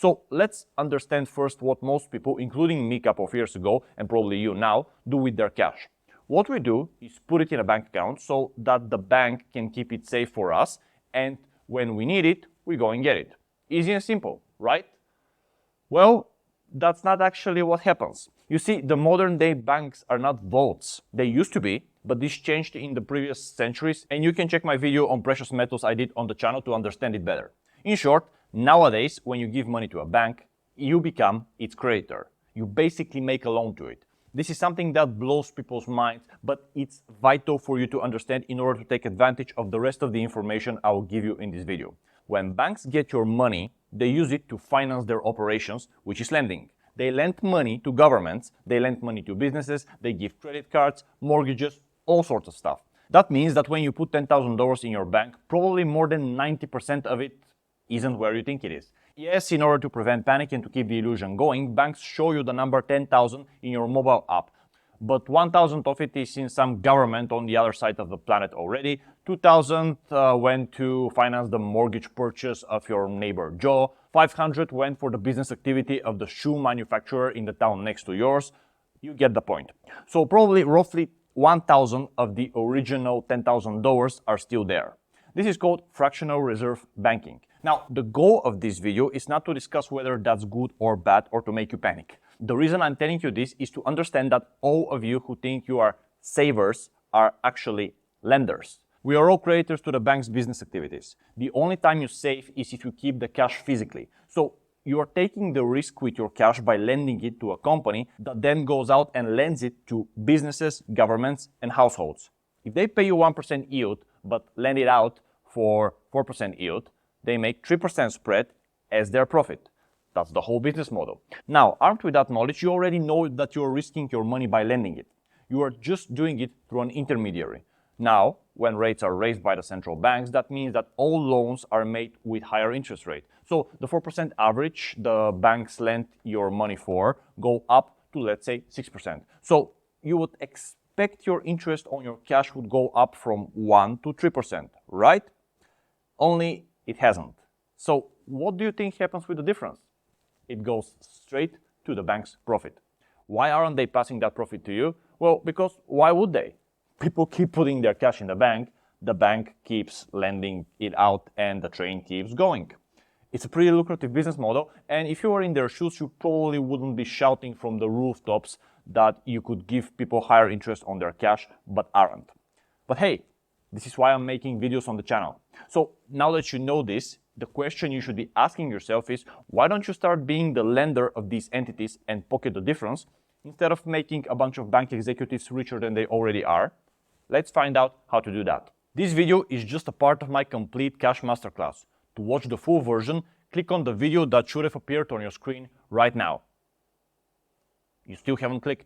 So let's understand first what most people, including me a couple of years ago, and probably you now, do with their cash. What we do is put it in a bank account so that the bank can keep it safe for us, and when we need it, we go and get it. Easy and simple, right? Well, that's not actually what happens. You see, the modern day banks are not vaults. They used to be, but this changed in the previous centuries, and you can check my video on precious metals I did on the channel to understand it better. In short, nowadays, when you give money to a bank, you become its creditor. You basically make a loan to it. This is something that blows people's minds, but it's vital for you to understand in order to take advantage of the rest of the information I will give you in this video. When banks get your money, they use it to finance their operations, which is lending. They lend money to governments, they lend money to businesses, they give credit cards, mortgages, all sorts of stuff. That means that when you put $10,000 in your bank, probably more than 90% of it isn't where you think it is. Yes, in order to prevent panic and to keep the illusion going, banks show you the number 10,000 in your mobile app. But 1,000 of it is in some government on the other side of the planet already. 2,000 went to finance the mortgage purchase of your neighbor Joe. 500 went for the business activity of the shoe manufacturer in the town next to yours. You get the point. So probably roughly 1,000 of the original $10,000 are still there. This is called fractional reserve banking. Now, the goal of this video is not to discuss whether that's good or bad or to make you panic. The reason I'm telling you this is to understand that all of you who think you are savers are actually lenders. We are all creditors to the bank's business activities. The only time you save is if you keep the cash physically. So you are taking the risk with your cash by lending it to a company that then goes out and lends it to businesses, governments, and households. If they pay you 1% yield, but lend it out for 4% yield, they make 3% spread as their profit. That's the whole business model. Now, armed with that knowledge, you already know that you're risking your money by lending it. You are just doing it through an intermediary. Now, when rates are raised by the central banks, that means that all loans are made with higher interest rate. So the 4% average the banks lend your money for go up to, let's say, 6%. So you would expect your interest on your cash would go up from 1 to 3%, right? Only it hasn't. So what do you think happens with the difference? It goes straight to the bank's profit. Why aren't they passing that profit to you? Well, because why would they? People keep putting their cash in the bank keeps lending it out, and the train keeps going. It's a pretty lucrative business model, and if you were in their shoes, you probably wouldn't be shouting from the rooftops that you could give people higher interest on their cash, but aren't. But hey, this is why I'm making videos on the channel. So now that you know this, the question you should be asking yourself is, why don't you start being the lender of these entities and pocket the difference, instead of making a bunch of bank executives richer than they already are? Let's find out how to do that. This video is just a part of my complete cash masterclass. To watch the full version, click on the video that should have appeared on your screen right now. You still haven't clicked.